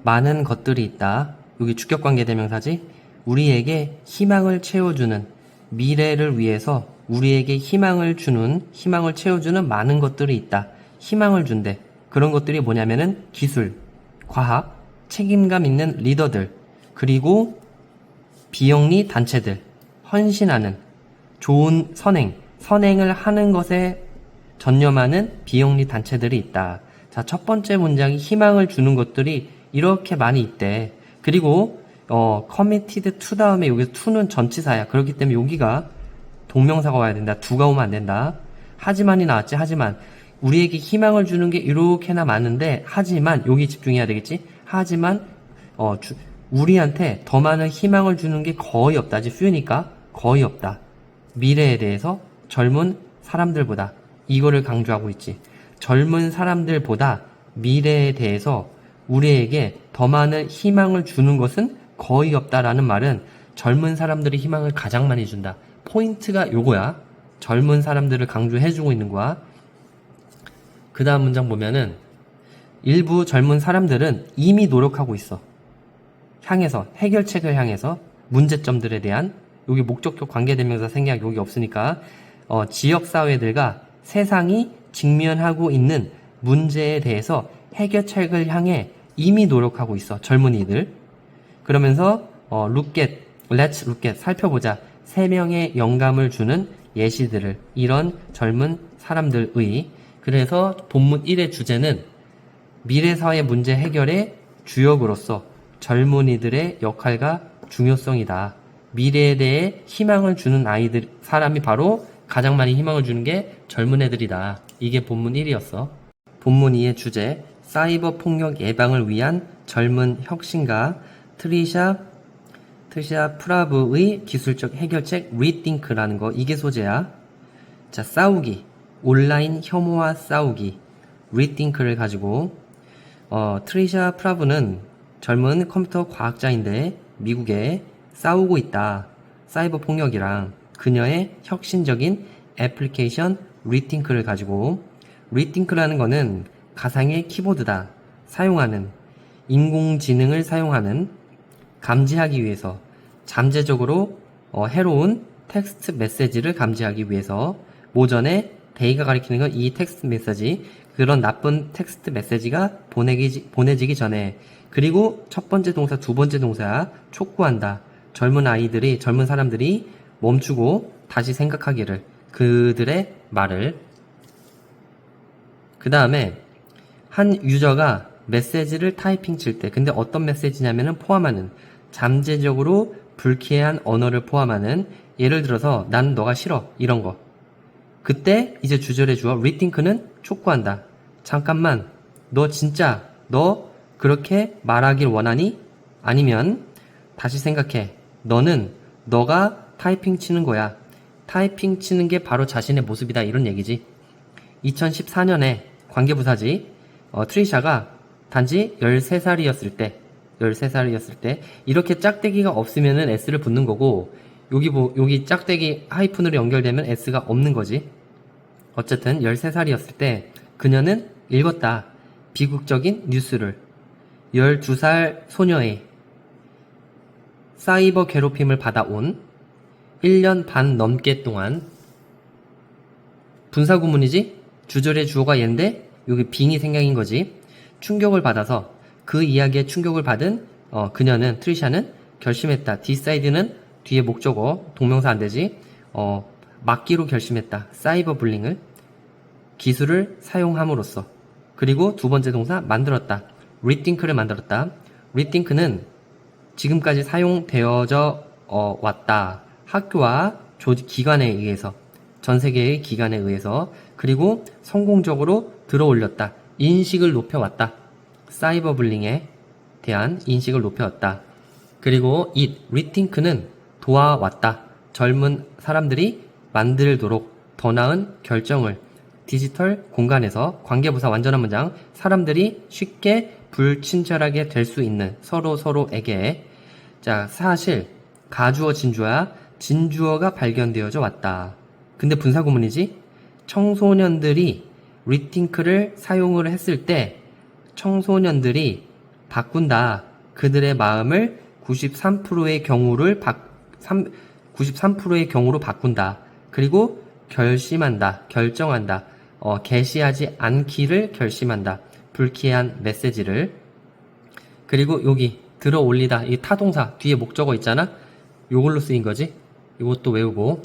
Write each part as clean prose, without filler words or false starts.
많은 것들이 있다. 여기 주격관계대명사지. 우리에게 희망을 채워주는, 미래를 위해서 우리에게 희망을 채워주는 많은 것들이 있다. 희망을 준대. 그런 것들이 뭐냐면은 기술, 과학, 책임감 있는 리더들, 그리고 비영리 단체들, 헌신하는, 좋은 선행을 하는 것에 전념하는 비영리 단체들이 있다. 자, 첫 번째 문장이 희망을 주는 것들이 이렇게 많이 있대. 그리고 committed to 다음에 여기 to는 전치사야. 그렇기 때문에 여기가 동명사가 와야 된다. do가 오면 안 된다. 하지만이 나왔지. 하지만 우리에게 희망을 주는 게 이렇게나 많은데, 하지만 여기 집중해야 되겠지. 하지만 우리한테 더 많은 희망을 주는 게 거의 없다. few-니까 거의 없다. 미래에 대해서 젊은 사람들보다, 이거를 강조하고 있지. 젊은 사람들보다 미래에 대해서 우리에게 더 많은 희망을 주는 것은 거의 없다라는 말은 젊은 사람들이 희망을 가장 많이 준다. 포인트가 요거야. 젊은 사람들을 강조해주고 있는 거야. 그 다음 문장 보면은 일부 젊은 사람들은 이미 노력하고 있어. 해결책을 향해서 문제점들에 대한, 여기 목적격 관계대명사 생략 여기 없으니까 지역사회들과 세상이 직면하고 있는 문제에 대해서 해결책을 향해 이미 노력하고 있어. 젊은이들. 그러면서 let's look at, 살펴보자. 세 명의 영감을 주는 예시들을, 이런 젊은 사람들의. 그래서 본문 1의 주제는 미래사회 문제 해결의 주역으로서 젊은이들의 역할과 중요성이다. 미래에 대해 희망을 주는 사람이 바로 가장 많이 희망을 주는 게 젊은 애들이다. 이게 본문 1이었어. 본문 2의 주제, 사이버 폭력 예방을 위한 젊은 혁신가 트리샤 프라브의 기술적 해결책 리띵크라는 거, 이게 소재야. 자, 싸우기, 온라인 혐오와 싸우기, 리띵크를 가지고 트리샤 프라브는 젊은 컴퓨터 과학자인데 미국에 싸우고 있다. 사이버 폭력이랑. 그녀의 혁신적인 애플리케이션 리띵크를 가지고, 리띵크라는 거는 가상의 키보드다. 인공지능을 사용하는, 감지하기 위해서, 잠재적으로 해로운 텍스트 메시지를 감지하기 위해서, 모전에 데이가 가리키는 건 이 텍스트 메시지, 그런 나쁜 텍스트 메시지가 보내지기 전에. 그리고 첫 번째 동사, 두 번째 동사야. 촉구한다. 젊은 사람들이 멈추고 다시 생각하기를, 그들의 말을. 그 다음에 한 유저가 메시지를 타이핑 칠 때, 근데 어떤 메시지냐면은 포함하는, 잠재적으로 불쾌한 언어를 포함하는, 예를 들어서 난 너가 싫어, 이런 거. 그때 이제 주절의 주어 rethink는 촉구한다. 잠깐만, 너 그렇게 말하길 원하니? 아니면 다시 생각해. 너가 타이핑 치는 거야. 타이핑 치는 게 바로 자신의 모습이다, 이런 얘기지. 2014년에 관계부사지. 트리샤가 단지 13살이었을 때 이렇게 짝대기가 없으면은 S를 붙는 거고, 여기 짝대기 하이픈으로 연결되면 S가 없는 거지. 어쨌든 13살이었을 때 그녀는 읽었다. 비극적인 뉴스를. 12살 소녀의 사이버 괴롭힘을 받아온 1년 반 넘게 동안, 분사구문이지? 주절의 주어가 얘인데 여기 빙이 생략인 거지. 충격을 받아서, 그 이야기에 충격을 받은 그녀는, 트리샤는 결심했다. decide는 뒤에 목적어, 동명사 안 되지. 막기로 결심했다. 사이버 불링을, 기술을 사용함으로써. 그리고 두 번째 동사, 만들었다. rethink를 만들었다. rethink는 지금까지 사용되어져 왔다. 학교와 기관에 의해서, 전 세계의 기관에 의해서. 그리고 성공적으로 들어올렸다. 인식을 높여왔다. 사이버 불링에 대한 인식을 높여왔다. 그리고 rethink는 도와왔다. 젊은 사람들이 만들도록 더 나은 결정을, 디지털 공간에서. 관계부사 완전한 문장, 사람들이 쉽게 불친절하게 될 수 있는, 서로에게. 자, 사실 가주어 진주어야. 진주어가 발견되어져 왔다. 근데 분사구문이지? 청소년들이 rethink를 사용을 했을 때, 청소년들이 바꾼다. 그들의 마음을 93%의 경우를 93%의 경우로 바꾼다. 그리고 결심한다. 결정한다. 게시하지 않기를 결심한다. 불쾌한 메시지를. 그리고 여기 들어 올리다. 이 타동사 뒤에 목적어 있잖아. 요걸로 쓰인 거지. 이것도 외우고.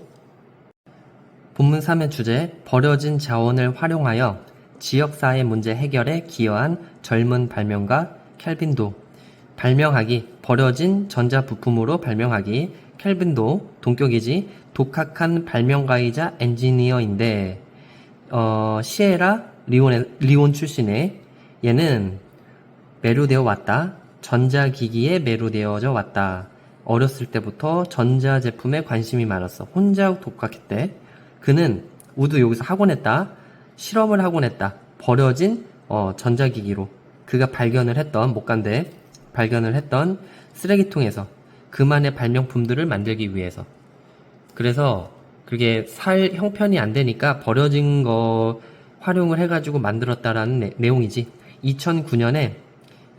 본문 3의 주제, 버려진 자원을 활용하여 지역사회 문제 해결에 기여한 젊은 발명가 켈빈도. 발명하기, 버려진 전자부품으로 발명하기. 켈빈도 동격이지. 독학한 발명가이자 엔지니어인데 시에라 리온 출신의 얘는 매료되어 왔다. 전자기기에 매료되어져 왔다. 어렸을 때부터 전자제품에 관심이 많았어. 혼자 독학했대. 그는 우드 여기서 하곤 했다. 실험을 하곤 했다. 버려진 전자기기로 그가 발견을 했던 못 간대. 발견을 했던 쓰레기통에서 그만의 발명품들을 만들기 위해서. 그래서 그게 살 형편이 안 되니까 버려진 거 활용을 해가지고 만들었다라는 내용이지. 2009년에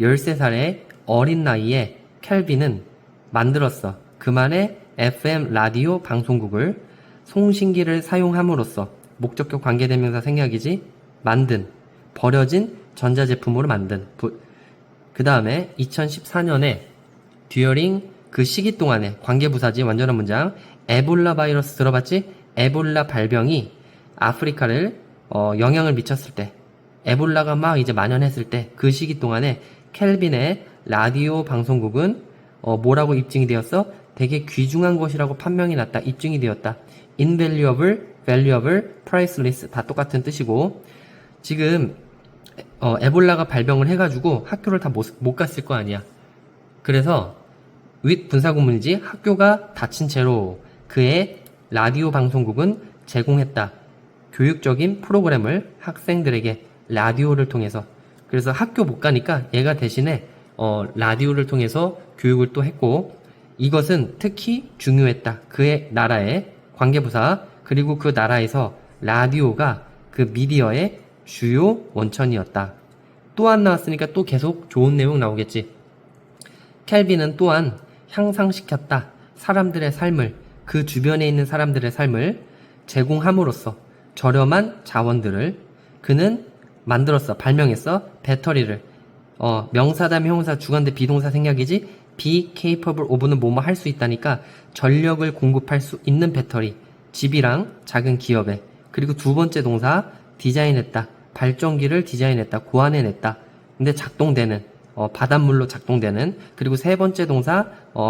13살의 어린 나이에 켈빈은 만들었어. 그만의 FM 라디오 방송국을 송신기를 사용함으로써 목적격 관계대명사 생략이지. 만든, 버려진 전자제품으로 만든. 그 다음에 2014년에 듀어링 그 시기 동안에 관계부사지 완전한 문장. 에볼라 바이러스 들어봤지? 에볼라 발병이 아프리카를 영향을 미쳤을 때, 에볼라가 막 이제 만연했을 때 그 시기 동안에 켈빈의 라디오 방송국은 뭐라고 입증이 되었어? 되게 귀중한 것이라고 판명이 났다. 입증이 되었다. invaluable, valuable, priceless 다 똑같은 뜻이고, 지금 에볼라가 발병을 해가지고 학교를 다 못 갔을 거 아니야. 그래서 윗 분사구문이지. 학교가 닫힌 채로 그의 라디오 방송국은 제공했다. 교육적인 프로그램을 학생들에게 라디오를 통해서. 그래서 학교 못 가니까 얘가 대신에 라디오를 통해서 교육을 또 했고, 이것은 특히 중요했다. 그의 나라의 관계부사, 그리고 그 나라에서 라디오가 그 미디어의 주요 원천이었다. 또 안 나왔으니까 또 계속 좋은 내용 나오겠지. 켈빈은 또한 향상시켰다. 사람들의 삶을, 그 주변에 있는 사람들의 삶을 제공함으로써 저렴한 자원들을 그는 만들었어. 발명했어. 배터리를. 명사 다음에 형용사 주관대 비동사 생략이지. be capable of는 뭐뭐 할 수 있다니까 전력을 공급할 수 있는 배터리. 집이랑 작은 기업에. 그리고 두 번째 동사 디자인했다. 발전기를 디자인했다. 고안해냈다. 근데 작동되는 바닷물로 작동되는. 그리고 세 번째 동사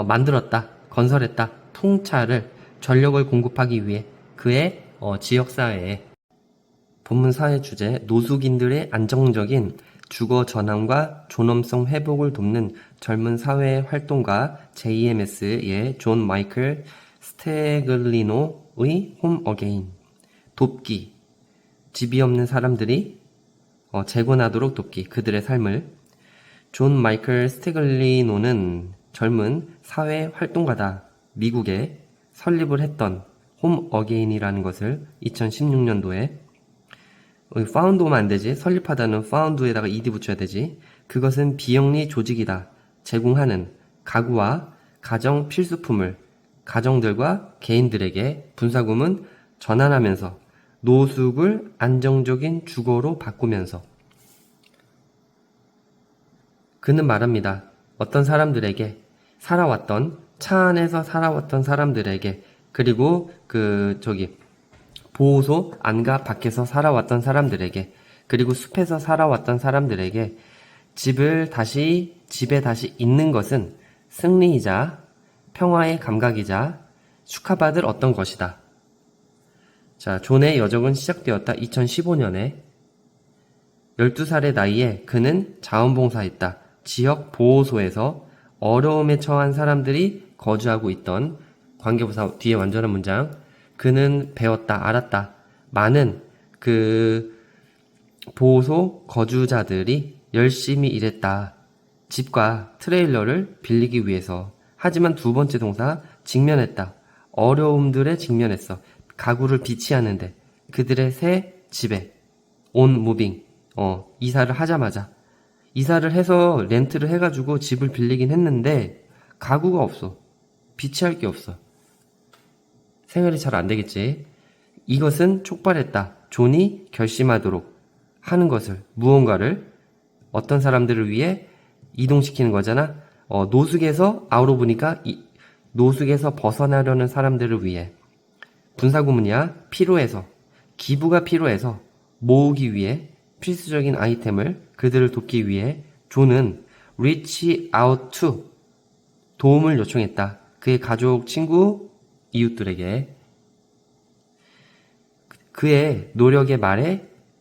만들었다. 건설했다. 통찰을 전력을 공급하기 위해 그의 지역사회에. 본문 사회 주제, 노숙인들의 안정적인 주거 전환과 존엄성 회복을 돕는 젊은 사회 활동가 JMS의 존 마이클 스테글리노의 홈 어게인. 돕기, 집이 없는 사람들이 재건하도록 돕기, 그들의 삶을. 존 마이클 스테글리노는 젊은 사회 활동가다. 미국에 설립을 했던 홈 어게인이라는 것을 2016년도에 파운드 오면 안 되지. 설립하다는 파운드에다가 ed 붙여야 되지. 그것은 비영리 조직이다. 제공하는 가구와 가정 필수품을 가정들과 개인들에게 분사구문 전환하면서 노숙을 안정적인 주거로 바꾸면서. 그는 말합니다. 어떤 사람들에게 차 안에서 살아왔던 사람들에게, 그리고 보호소 안과 밖에서 살아왔던 사람들에게, 그리고 숲에서 살아왔던 사람들에게 집에 다시 있는 것은 승리이자 평화의 감각이자 축하받을 어떤 것이다. 자, 존의 여정은 시작되었다. 2015년에 12살의 나이에 그는 자원봉사했다. 지역 보호소에서 어려움에 처한 사람들이 거주하고 있던. 관계부사 뒤에 완전한 문장. 그는 배웠다, 알았다. 많은 보호소 거주자들이 열심히 일했다. 집과 트레일러를 빌리기 위해서. 하지만 두 번째 동사, 직면했다. 어려움들에 직면했어. 가구를 비치하는데. 그들의 새 집에. on moving. 이사를 하자마자. 이사를 해서 렌트를 해가지고 집을 빌리긴 했는데 가구가 없어. 비치할 게 없어. 생활이 잘 안 되겠지. 이것은 촉발했다. 존이 결심하도록 하는 것을, 무언가를 어떤 사람들을 위해 이동시키는 거잖아. 노숙에서 아우로 보니까 노숙에서 벗어나려는 사람들을 위해 분사구문이야. 필요해서, 기부가 필요해서 모으기 위해 필수적인 아이템을 그들을 돕기 위해 존은 reach out to 도움을 요청했다. 그의 가족, 친구, 이웃들에게. 그의 노력의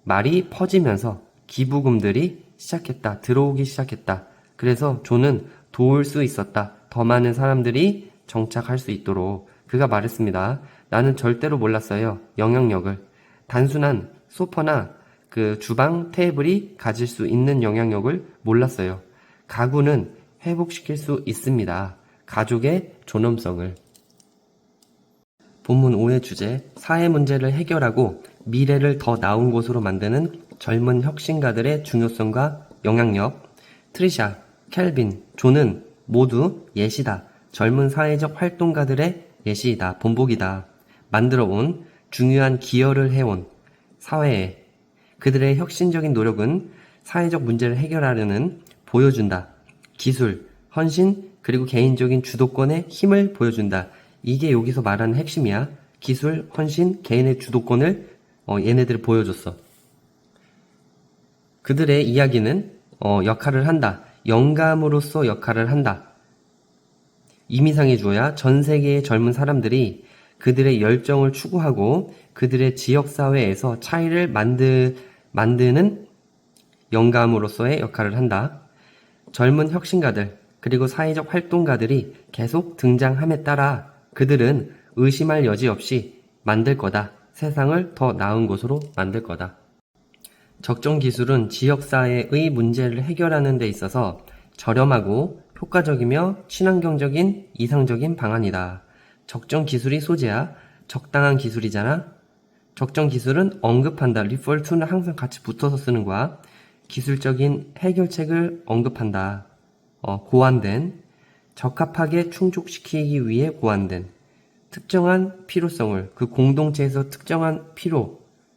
말이 퍼지면서 기부금들이 들어오기 시작했다. 그래서 존은 도울 수 있었다. 더 많은 사람들이 정착할 수 있도록. 그가 말했습니다. 나는 절대로 몰랐어요. 영향력을. 단순한 소파나 그 주방 테이블이 가질 수 있는 영향력을 몰랐어요. 가구는 회복시킬 수 있습니다. 가족의 존엄성을. 본문 5의 주제, 사회 문제를 해결하고 미래를 더 나은 곳으로 만드는 젊은 혁신가들의 중요성과 영향력. 트리샤, 켈빈, 존은 모두 예시다. 젊은 사회적 활동가들의 예시이다. 본보기다. 만들어온, 중요한 기여를 해온 사회에 그들의 혁신적인 노력은 사회적 문제를 해결하려는 보여준다. 기술, 헌신, 그리고 개인적인 주도권의 힘을 보여준다. 이게 여기서 말하는 핵심이야. 기술, 헌신, 개인의 주도권을 얘네들 보여줬어. 그들의 이야기는 역할을 한다. 영감으로서 역할을 한다. 이미상해 주어야 전 세계의 젊은 사람들이 그들의 열정을 추구하고 그들의 지역사회에서 차이를 만드는 영감으로서의 역할을 한다. 젊은 혁신가들 그리고 사회적 활동가들이 계속 등장함에 따라 그들은 의심할 여지 없이 만들 거다. 세상을 더 나은 곳으로 만들 거다. 적정 기술은 지역사회의 문제를 해결하는 데 있어서 저렴하고 효과적이며 친환경적인 이상적인 방안이다. 적정 기술이 소재야. 적당한 기술이잖아. 적정 기술은 언급한다. refer to는 항상 같이 붙어서 쓰는 거야. 기술적인 해결책을 언급한다. 고안된, 적합하게 충족시키기 위해 고안된 특정한 필요성을, 그 공동체에서 특정한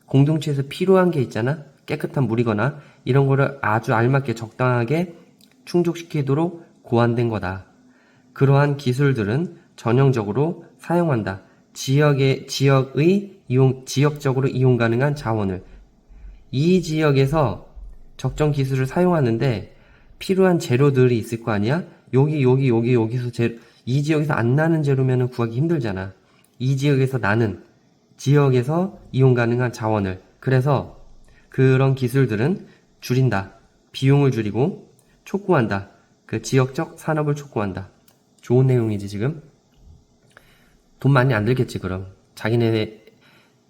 공동체에서 필요한 게 있잖아. 깨끗한 물이거나 이런 거를 아주 알맞게 적당하게 충족시키도록 고안된 거다. 그러한 기술들은 전형적으로 사용한다. 지역적으로 이용 가능한 자원을. 이 지역에서 적정 기술을 사용하는데 필요한 재료들이 있을 거 아니야? 여기서 이 지역에서 안 나는 재료면 구하기 힘들잖아. 이 지역에서 나는 지역에서 이용 가능한 자원을. 그래서 그런 기술들은 줄인다. 비용을 줄이고 촉구한다. 그 지역적 산업을 촉구한다. 좋은 내용이지 지금? 돈 많이 안 들겠지 그럼. 자기네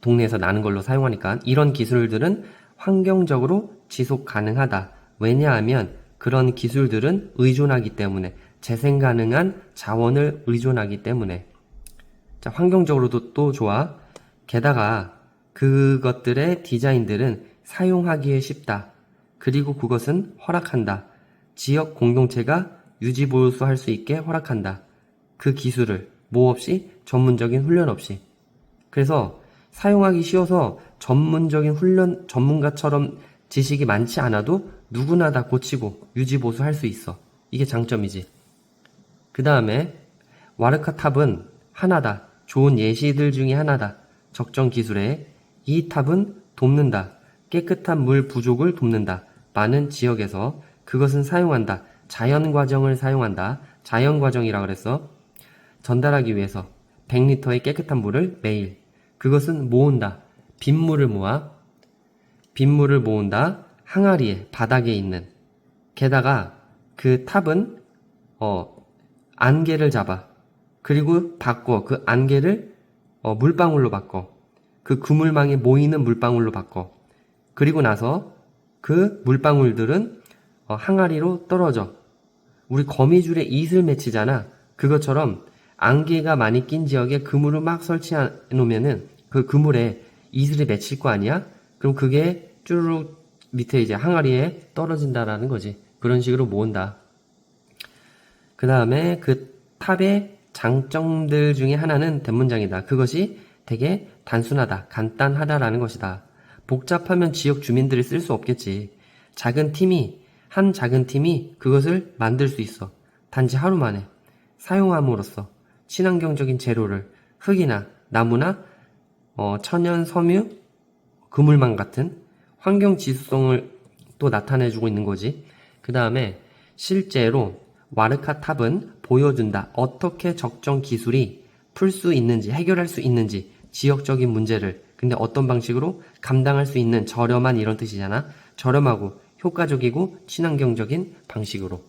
동네에서 나는 걸로 사용하니까. 이런 기술들은 환경적으로 지속 가능하다. 왜냐하면 그런 기술들은 의존하기 때문에, 재생 가능한 자원을 의존하기 때문에. 자, 환경적으로도 또 좋아. 게다가 그것들의 디자인들은 사용하기에 쉽다. 그리고 그것은 허락한다. 지역 공동체가 유지보수할 수 있게 허락한다. 그 기술을 뭐 없이? 전문적인 훈련 없이. 그래서 사용하기 쉬워서 전문가처럼 지식이 많지 않아도 누구나 다 고치고 유지보수할 수 있어. 이게 장점이지. 그 다음에 와르카탑은 하나다. 좋은 예시들 중에 하나다. 적정 기술에 이 탑은 돕는다. 깨끗한 물 부족을 돕는다. 많은 지역에서 그것은 사용한다. 자연과정을 사용한다. 자연과정이라 그랬어. 전달하기 위해서 100리터의 깨끗한 물을 매일. 그것은 모은다. 빗물을 모은다. 항아리에 바닥에 있는. 게다가 그 탑은 안개를 잡아. 그리고 바꿔. 그 안개를 물방울로 바꿔. 그 그물망에 모이는 물방울로 바꿔. 그리고 나서 그 물방울들은 항아리로 떨어져. 우리 거미줄에 이슬 맺히잖아. 그것처럼 안개가 많이 낀 지역에 그물을 막 설치해 놓으면은 그 그물에 이슬이 맺힐 거 아니야? 그럼 그게 쭈르륵 밑에 이제 항아리에 떨어진다라는 거지. 그런 식으로 모은다. 그 다음에 그 탑의 장점들 중에 하나는 대문장이다. 그것이 되게 단순하다, 간단하다라는 것이다. 복잡하면 지역 주민들이 쓸 수 없겠지. 한 작은 팀이 그것을 만들 수 있어. 단지 하루 만에. 사용함으로써 친환경적인 재료를 흙이나 나무나 천연 섬유, 그물망 같은 환경 지수성을 또 나타내주고 있는 거지. 그 다음에 실제로 와르카 탑은 보여준다. 어떻게 적정 기술이 풀 수 있는지, 해결할 수 있는지, 지역적인 문제를. 근데 어떤 방식으로 감당할 수 있는 저렴한 이런 뜻이잖아. 저렴하고 효과적이고 친환경적인 방식으로.